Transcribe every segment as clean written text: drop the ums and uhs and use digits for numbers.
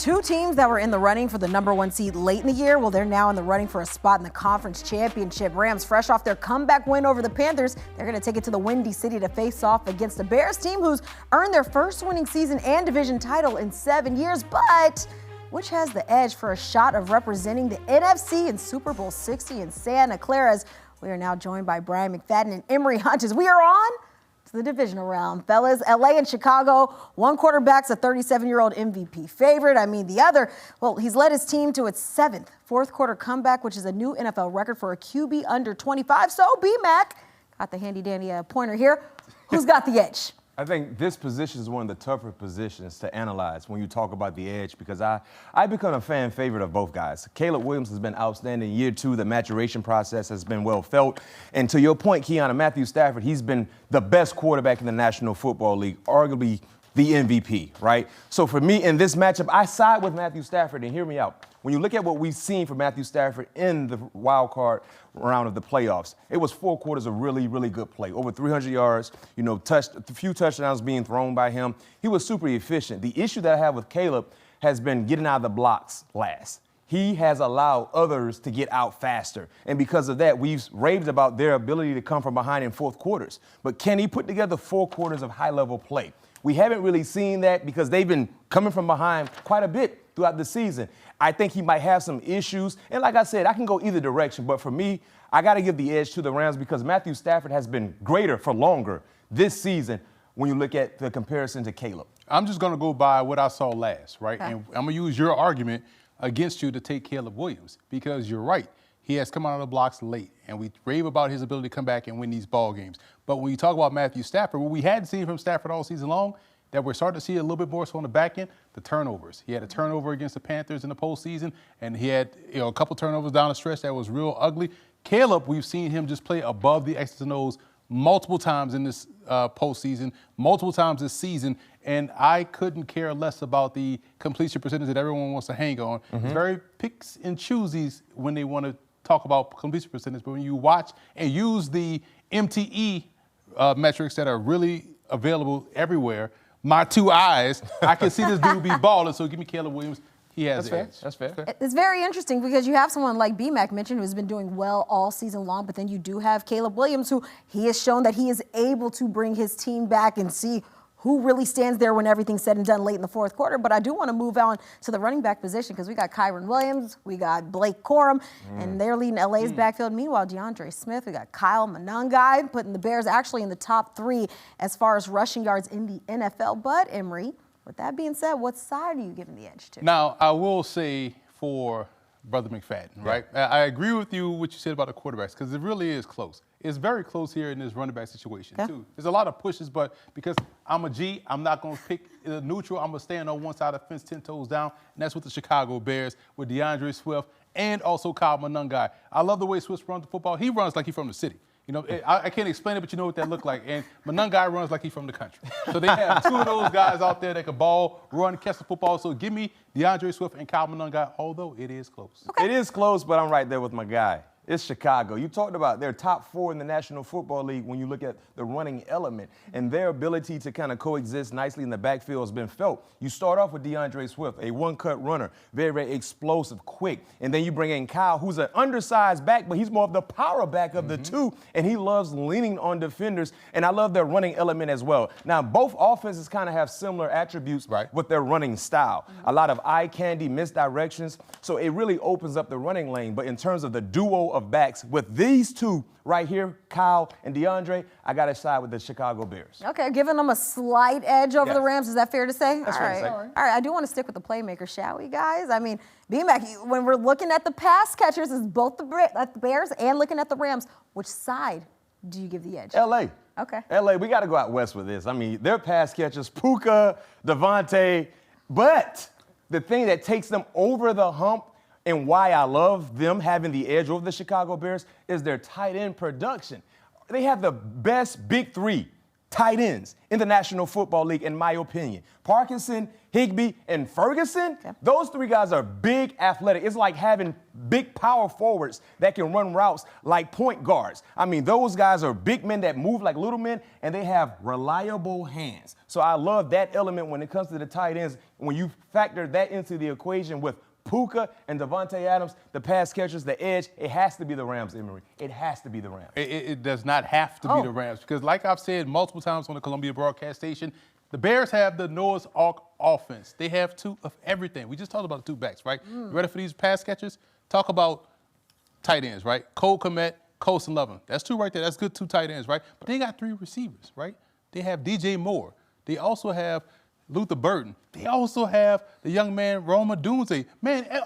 Two teams that were in the running for the #1 seed late in the year, well, they're now in the running for a spot in the conference championship. Rams, fresh off their comeback win over the Panthers, they're going to take it to the Windy City to face off against the Bears team who's earned their first winning season and division title in 7 years, but which has the edge for a shot of representing the NFC in Super Bowl 60 in Santa Clara. As we are now joined by Bryant, McFadden, and Emory Hunches. We are on to the divisional round, fellas. LA and Chicago, one quarterback's a 37-year-old MVP favorite. I mean, the other, well, he's led his team to its 7th fourth-quarter comeback, which is a new NFL record for a QB under 25. So, B-Mac, got the handy-dandy pointer here. Who's got the edge? I think this position is one of the tougher positions to analyze when you talk about the edge because I become a fan favorite of both guys. Caleb Williams has been outstanding in year 2. The maturation process has been well felt. And to your point, Keanu, Matthew Stafford, he's been the best quarterback in the National Football League, arguably the MVP, right? So for me in this matchup, I side with Matthew Stafford, and hear me out. When you look at what we've seen from Matthew Stafford in the wild card round of the playoffs, it was 4 quarters of really, really good play. Over 300 yards, a few touchdowns being thrown by him. He was super efficient. The issue that I have with Caleb has been getting out of the blocks last. He has allowed others to get out faster. And because of that, we've raved about their ability to come from behind in fourth quarters. But can he put together 4 quarters of high-level play? We haven't really seen that because they've been coming from behind quite a bit throughout the season. I think he might have some issues. And like I said, I can go either direction. But for me, I got to give the edge to the Rams because Matthew Stafford has been greater for longer this season when you look at the comparison to Caleb. I'm just going to go by what I saw last, right? Okay. And I'm going to use your argument against you to take Caleb Williams because you're right. He has come out of the blocks late, and we rave about his ability to come back and win these ball games. But when you talk about Matthew Stafford, what we hadn't seen from Stafford all season long, that we're starting to see a little bit more so on the back end, the turnovers. He had a turnover against the Panthers in the postseason, and he had a couple turnovers down the stretch that was real ugly. Caleb, we've seen him just play above the X's and O's multiple times in this postseason, multiple times this season, and I couldn't care less about the completion percentage that everyone wants to hang on. Mm-hmm. It's very picks and choosies when they want to talk about completion percentage, but when you watch and use the MTE metrics that are really available everywhere, my 2 eyes, I can see this dude be balling. So give me Caleb Williams. He has the edge. That's fair. It's very interesting because you have someone like B-Mac mentioned who's been doing well all season long, but then you do have Caleb Williams who he has shown that he is able to bring his team back and see who really stands there when everything's said and done late in the fourth quarter. But I do want to move on to the running back position because we got Kyron Williams, we got Blake Corum, and they're leading LA's backfield. Meanwhile, DeAndre Smith, we got Kyle Monangai, putting the Bears actually in the top 3 as far as rushing yards in the NFL. But, Emory, with that being said, what side are you giving the edge to? Now, I will say for Brother McFadden, right? I agree with you what you said about the quarterbacks because it really is close. It's very close here in this running back situation, too. There's a lot of pushes, but because I'm a G, I'm not going to pick neutral. I'm going to stand on one side of the fence 10 toes down, and that's with the Chicago Bears with DeAndre Swift and also Kyle Monangai. I love the way Swift runs the football. He runs like he's from the city. I can't explain it, but you know what that look like. And Monangai runs like he's from the country. So they have 2 of those guys out there that can ball, run, catch the football. So give me DeAndre Swift and Kyle Monangai, although it is close. Okay. It is close, but I'm right there with my guy. It's Chicago. You talked about their top 4 in the National Football League when you look at the running element, and their ability to kind of coexist nicely in the backfield has been felt. You start off with DeAndre Swift, a one-cut runner, very, very explosive, quick, and then you bring in Kyle, who's an undersized back, but he's more of the power back of the 2, and he loves leaning on defenders, and I love their running element as well. Now, both offenses kind of have similar attributes with their running style. A lot of eye candy, misdirections, so it really opens up the running lane, but in terms of the duo of backs with these 2 right here, Kyle and DeAndre, I got to side with the Chicago Bears. Okay, giving them a slight edge over the Rams. Is that fair to say? That's fair to say. All right, I do want to stick with the playmaker, shall we, guys? I mean, B-Mac, when we're looking at the pass catchers, is both the Bears and looking at the Rams. Which side do you give the edge? L.A. Okay. L.A., we got to go out west with this. I mean, their pass catchers, Puka, Devontae, but the thing that takes them over the hump and why I love them having the edge over the Chicago Bears is their tight end production. They have the best big 3 tight ends in the National Football League, in my opinion. Parkinson, Higbee, and Ferguson, those three guys are big athletic. It's like having big power forwards that can run routes like point guards. I mean, those guys are big men that move like little men, and they have reliable hands. So I love that element when it comes to the tight ends. When you factor that into the equation with Puka and Devontae Adams, the pass catchers, the edge, it has to be the Rams, Emory. It has to be the Rams. It does not have to be the Rams because, like I've said multiple times on the Columbia broadcast station, the Bears have the Noah's Ark offense. They have two of everything. We just talked about the two backs, right? You ready for these pass catchers? Talk about tight ends, right? Cole Kmet, Colson Lovin. That's two right there. That's good two tight ends, right? But they got three receivers, right? They have DJ Moore. They also have Luther Burton. They also have the young man, Roma Dunze. Man, and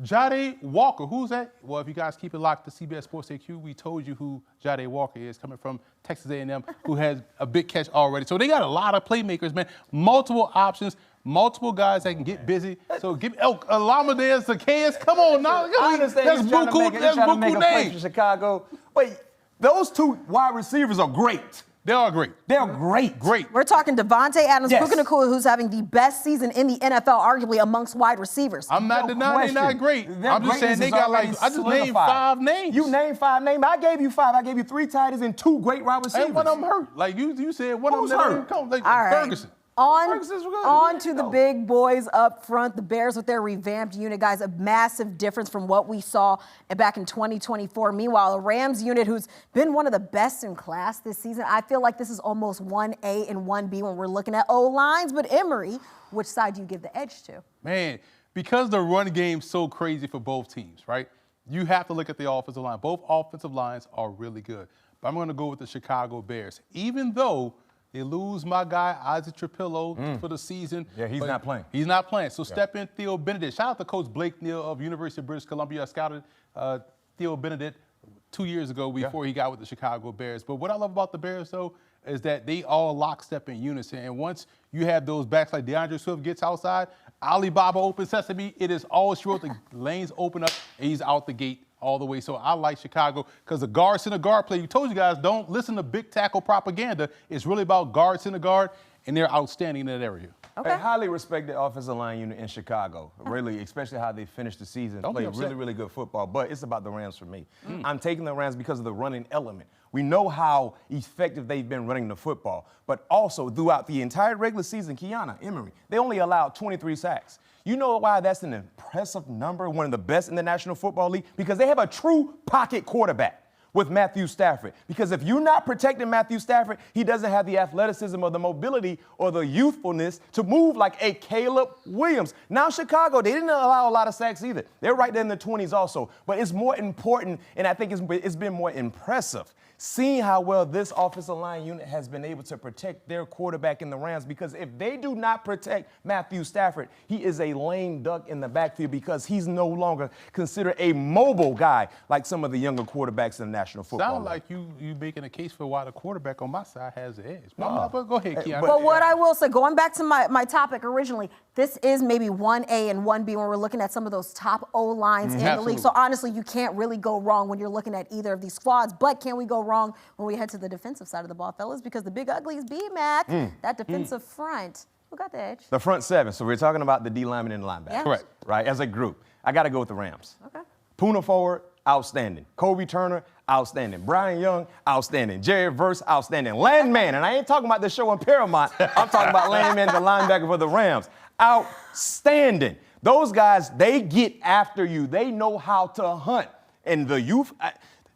Jade Walker. Who's that? Well, if you guys keep it locked to CBS Sports AQ, we told you who Jade Walker is, coming from Texas A&M, who has a big catch already. So they got a lot of playmakers, man. Multiple options, multiple guys that can get busy. So give me Alameda Zacchaeus. Come on now. I understand That's he's trying to make a play name. for Chicago. Wait, those two wide receivers are great. They are great. They're great. Great. We're talking Devontae Adams, Yes. Puka Nacua, who's having the best season in the NFL, arguably amongst wide receivers. I'm not denying they're not great. I'm just saying they got I just named 5 names. You named 5 names. I gave you 5. I gave you 3 tight ends and 2 great wide receivers. And one of them hurt. Like you said, one Who's of them hurt? never come. Like All right. Ferguson. On to the big boys up front. The Bears with their revamped unit, guys, a massive difference from what we saw back in 2024. Meanwhile, a Rams unit who's been one of the best in class this season. I feel like this is almost 1A and 1B when we're looking at O-lines. But Emory, which side do you give the edge to? Man, because the run game's so crazy for both teams, right? You have to look at the offensive line. Both offensive lines are really good. But I'm going to go with the Chicago Bears, even though they lose my guy, Isaac Trapillo, for the season. Yeah, he's not playing. He's not playing. So step in Theo Benedict. Shout out to Coach Blake Neal of University of British Columbia. I scouted Theo Benedict 2 years ago before he got with the Chicago Bears. But what I love about the Bears, though, is that they all lockstep in unison. And once you have those backs like DeAndre Swift gets outside, Alibaba open sesame, it is all short. The lanes open up, and he's out the gate all the way. So I like Chicago because the guard center guard play. We told you guys, don't listen to big tackle propaganda. It's really about guard center guard, and they're outstanding in that area. Okay. A highly respected offensive line unit in Chicago, really, especially how they finished the season. Played really, really good football, but it's about the Rams for me. I'm taking the Rams because of the running element. We know how effective they've been running the football, but also throughout the entire regular season, Kiana, Emory, they only allowed 23 sacks. You know why that's an impressive number, one of the best in the National Football League? Because they have a true pocket quarterback with Matthew Stafford. Because if you're not protecting Matthew Stafford, he doesn't have the athleticism or the mobility or the youthfulness to move like a Caleb Williams. Now, Chicago, they didn't allow a lot of sacks either. They're right there in the 20s also. But it's more important, and I think it's been more impressive seeing how well this offensive line unit has been able to protect their quarterback in the Rams, because if they do not protect Matthew Stafford, he is a lame duck in the backfield because he's no longer considered a mobile guy like some of the younger quarterbacks in the National Football Sound League. like you making a case for why the quarterback on my side has the edge. But go ahead, Keon. But what I will say, going back to my topic originally, this is maybe 1A and 1B when we're looking at some of those top O-lines in the league. So honestly, you can't really go wrong when you're looking at either of these squads. But can we go wrong when we head to the defensive side of the ball, fellas? Because the big ugly is B-Mac, that defensive front. Who got the edge? The front seven. So we're talking about the D linemen and the linebackers. Yeah. Correct. Right, as a group. I got to go with the Rams. Okay. Puna forward, outstanding. Kobe Turner, outstanding. Brian Young, outstanding. Jerry Verse, outstanding. Landman, and I ain't talking about the show in Paramount. I'm talking about Landman, the linebacker for the Rams. Outstanding. Those guys, they get after you. They know how to hunt. And the youth,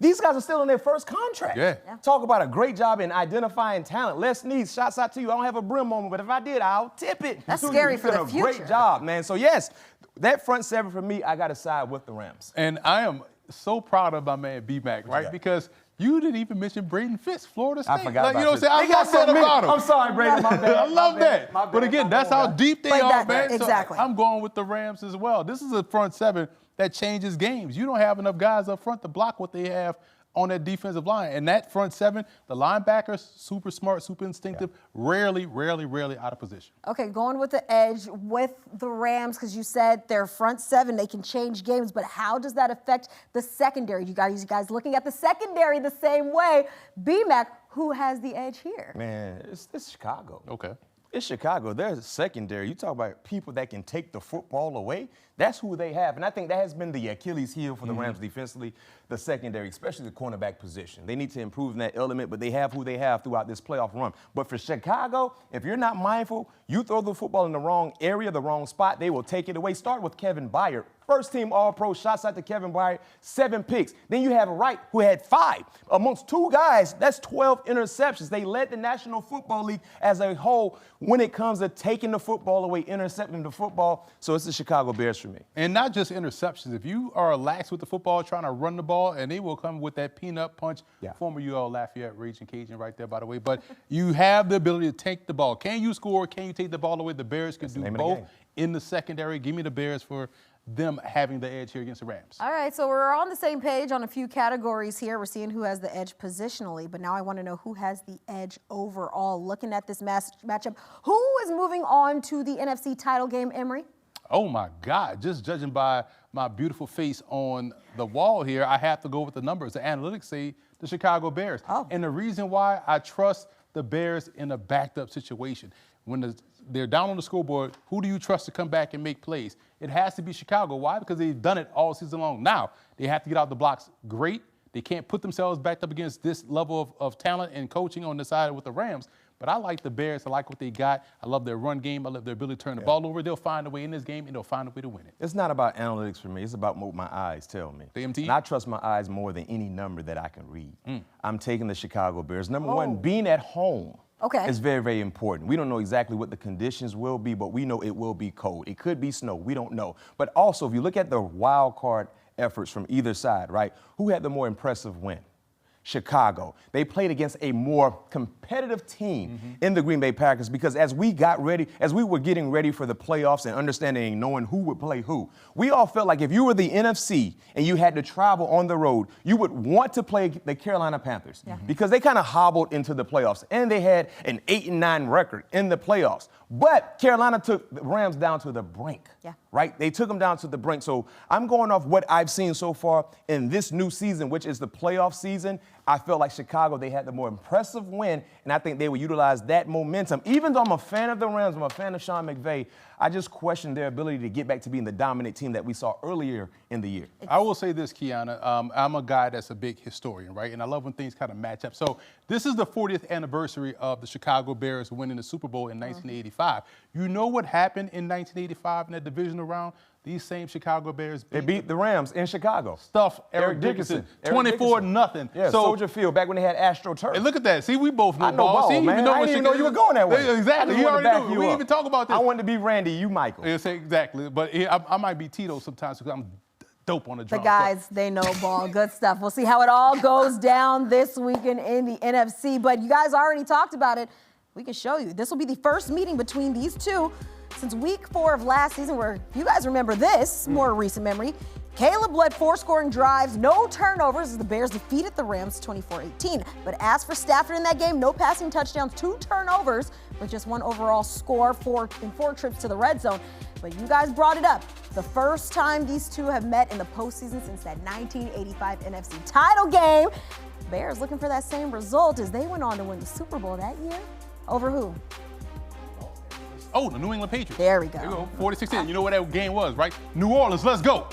these guys are still in their first contract. Yeah. Talk about a great job in identifying talent. Les Needs, shouts out to you. I don't have a brim moment, but if I did, I'll tip it. That's to you. scary You've for done the a great future. job, man. So, yes, that front seven for me, I got to side with the Rams. And I am so proud of my man B-Mac, right? Because you didn't even mention Braden Fitz, Florida State. I forgot about you know what I'm saying? Fitz. They got I love that about him. I'm sorry, Brandon. My bad. I love My bad. that. My bad. But again, that's how deep they Like are, that, man. exactly. So I'm going with the Rams as well. This is a front seven that changes games. You don't have enough guys up front to block what they have on that defensive line. And that front seven, the linebackers, super smart, super instinctive, rarely out of position. Okay, going with the edge with the Rams, because you said their front seven, they can change games, but how does that affect the secondary? You guys looking at the secondary the same way. B-Mac, who has the edge here? Man, it's Chicago. Okay. It's Chicago. There's a secondary. You talk about people that can take the football away. That's who they have. And I think that has been the Achilles heel for the Rams defensively, the secondary, especially the cornerback position. They need to improve in that element, but they have who they have throughout this playoff run. But for Chicago, if you're not mindful, you throw the football in the wrong area, the wrong spot, they will take it away. Start with Kevin Byard. First team All-Pro, shots out to Kevin Bryant, 7 picks. Then you have Wright, who had 5. Amongst 2 guys, that's 12 interceptions. They led the National Football League as a whole when it comes to taking the football away, intercepting the football. So it's the Chicago Bears for me. And not just interceptions. If you are lax with the football, trying to run the ball, and they will come with that peanut punch. Yeah. Former UL Lafayette Raging Cajun right there, by the way. But you have the ability to take the ball. Can you score? Can you take the ball away? The Bears can do both in the secondary. Give me the Bears for them having the edge here against the Rams. All right, so we're on the same page on a few categories here. We're seeing who has the edge positionally, but now I want to know who has the edge overall. Looking at this matchup, who is moving on to the NFC title game, Emory? Oh, my God. Just judging by my beautiful face on the wall here, I have to go with the numbers. The analytics say the Chicago Bears. Oh. And the reason why I trust the Bears in a backed-up situation. When they're down on the scoreboard, who do you trust to come back and make plays? It has to be Chicago. Why? Because they've done it all season long. Now, they have to get out the blocks great. They can't put themselves backed up against this level of talent and coaching on the side with the Rams. But I like the Bears. I like what they got. I love their run game. I love their ability to turn the ball over. They'll find a way in this game, and they'll find a way to win it. It's not about analytics for me. It's about what my eyes tell me. The MT? And I trust my eyes more than any number that I can read. I'm taking the Chicago Bears. Number one, being at home. Okay. It's very, very important. We don't know exactly what the conditions will be, but we know it will be cold. It could be snow. We don't know. But also, if you look at the wild card efforts from either side, right, who had the more impressive win? Chicago. They played against a more competitive team in the Green Bay Packers because as we were getting ready for the playoffs and understanding and knowing who would play who, we all felt like if you were the NFC and you had to travel on the road, you would want to play the Carolina Panthers because they kind of hobbled into the playoffs and they had an 8-9 record in the playoffs. But Carolina took the Rams down to the brink, right? They took them down to the brink. So I'm going off what I've seen so far in this new season, which is the playoff season. I felt like Chicago, they had the more impressive win, and I think they would utilize that momentum. Even though I'm a fan of the Rams, I'm a fan of Sean McVay, I just question their ability to get back to being the dominant team that we saw earlier in the year. I will say this, Kiana. I'm a guy that's a big historian, right? And I love when things kind of match up. So this is the 40th anniversary of the Chicago Bears winning the Super Bowl in 1985. You know what happened in 1985 in that divisional round? These same Chicago Bears beat the Rams in Chicago. Stuff Eric Dickerson. 24-0. Yeah, so, Soldier Field, back when they had AstroTurf. And look at that. See, we both know I know ball, See, man. I didn't even know you were going that way. Exactly. You already knew. We didn't even talk about this. I wanted to be Randy, you Michael. Yes, exactly. But I might be Tito sometimes because I'm dope on the drum. The guys, they know ball. Good stuff. We'll see how it all goes down this weekend in the NFC. But you guys already talked about it. We can show you. This will be the first meeting between these two since week 4 of last season, where if you guys remember this, more recent memory, Caleb led 4 scoring drives, no turnovers as the Bears defeated the Rams 24-18. But as for Stafford in that game, no passing touchdowns, 2 turnovers, with just 1 overall score in 4 trips to the red zone. But you guys brought it up. The first time these two have met in the postseason since that 1985 NFC title game. Bears looking for that same result as they went on to win the Super Bowl that year. Over who? Oh, the New England Patriots. There we go. There we go, 46-10. You know what that game was, right? New Orleans, let's go.